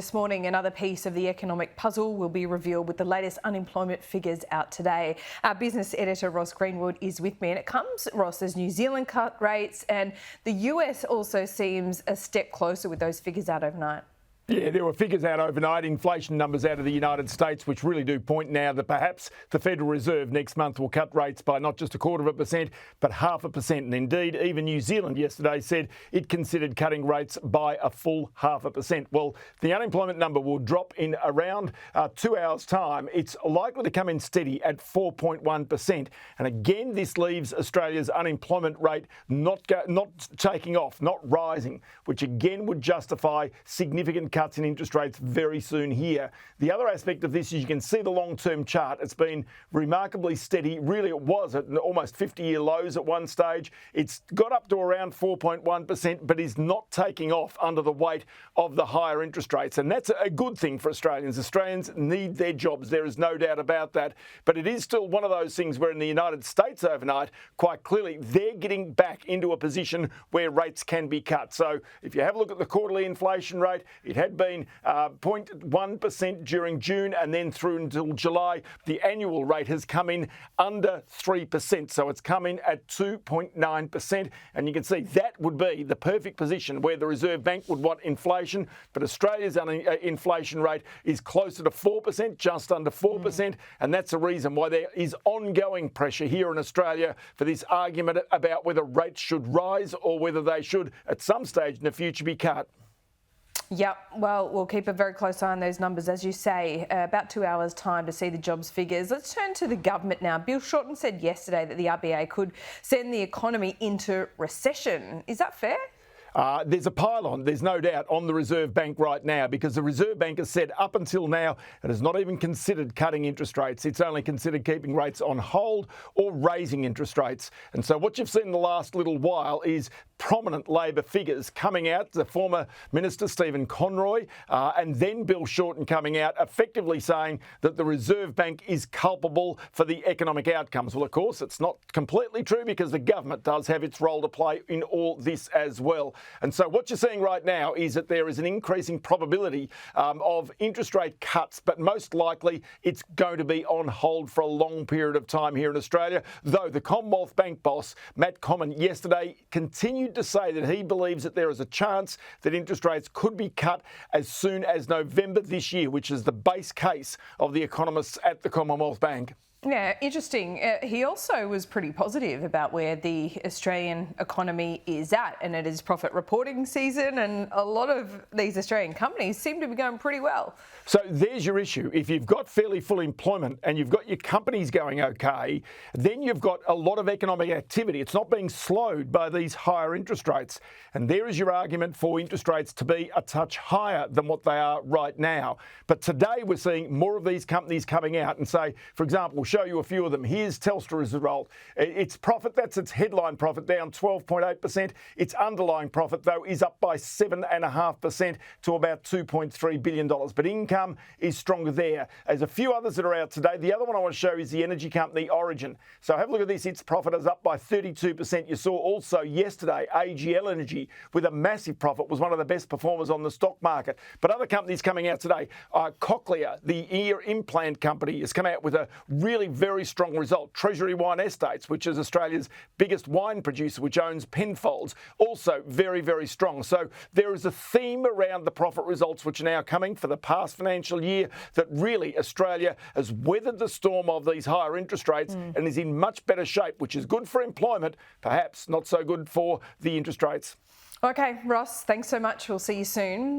This morning, another piece of the economic puzzle will be revealed with the latest unemployment figures out today. Our business editor, Ross Greenwood, is with me, and it comes, Ross, as New Zealand cut rates and the US also seems a step closer with those figures out overnight. Yeah, there were figures out overnight, inflation numbers out of the United States, which really do point now that perhaps the Federal Reserve next month will cut rates by not just 0.25%, but 0.5%. And indeed, even New Zealand yesterday said it considered cutting rates by a full 0.5%. Well, the unemployment number will drop in around 2 hours' time. It's likely to come in steady at 4.1%. And again, this leaves Australia's unemployment rate not taking off, not rising, which again would justify significant cuts in interest rates very soon here. The other aspect of this is you can see the long-term chart. It's been remarkably steady. Really, it was at almost 50-year lows at one stage. It's got up to around 4.1%, but is not taking off under the weight of the higher interest rates. And that's a good thing for Australians. Australians need their jobs. There is no doubt about that. But it is still one of those things where in the United States overnight, quite clearly, they're getting back into a position where rates can be cut. So if you have a look at the quarterly inflation rate, it had been 0.1% during June and then through until July. The annual rate has come in under 3%. So it's come in at 2.9%. And you can see that would be the perfect position where the Reserve Bank would want inflation. But Australia's inflation rate is closer to 4%, just under 4%. And that's the reason why there is ongoing pressure here in Australia for this argument about whether rates should rise or whether they should at some stage in the future be cut. Yep, well, we'll keep a very close eye on those numbers, as you say, about 2 hours' time to see the jobs figures. Let's turn to the government now. Bill Shorten said yesterday that the RBA could send the economy into recession. Is that fair? There's a pile-on, there's no doubt, on the Reserve Bank right now because the Reserve Bank has said up until now it has not even considered cutting interest rates. It's only considered keeping rates on hold or raising interest rates. And so what you've seen in the last little while is prominent Labor figures coming out, the former Minister Stephen Conroy and then Bill Shorten coming out effectively saying that the Reserve Bank is culpable for the economic outcomes. Well, of course, it's not completely true because the government does have its role to play in all this as well. And so what you're seeing right now is that there is an increasing probability of interest rate cuts, but most likely it's going to be on hold for a long period of time here in Australia, though the Commonwealth Bank boss, Matt Comyn, yesterday continued to say that he believes that there is a chance that interest rates could be cut as soon as November this year, which is the base case of the economists at the Commonwealth Bank. Yeah, interesting. He also was pretty positive about where the Australian economy is at, and it is profit reporting season, and a lot of these Australian companies seem to be going pretty well. So there's your issue. If you've got fairly full employment and you've got your companies going okay, then you've got a lot of economic activity. It's not being slowed by these higher interest rates. And there is your argument for interest rates to be a touch higher than what they are right now. But today we're seeing more of these companies coming out and say, for example, show you a few of them. Here's Telstra as a result. Its profit, that's its headline profit, down 12.8%. Its underlying profit, though, is up by 7.5% to about $2.3 billion. But income is stronger there. There's a few others that are out today. The other one I want to show is the energy company Origin. So have a look at this. Its profit is up by 32%. You saw also yesterday AGL Energy with a massive profit was one of the best performers on the stock market. But other companies coming out today, Cochlear, the ear implant company, has come out with a really very strong result. Treasury Wine Estates, which is Australia's biggest wine producer, which owns Penfolds, also very, very strong. So there is a theme around the profit results which are now coming for the past financial year that really Australia has weathered the storm of these higher interest rates and is in much better shape, which is good for employment, perhaps not so good for the interest rates. Okay, Ross, thanks so much. We'll see you soon.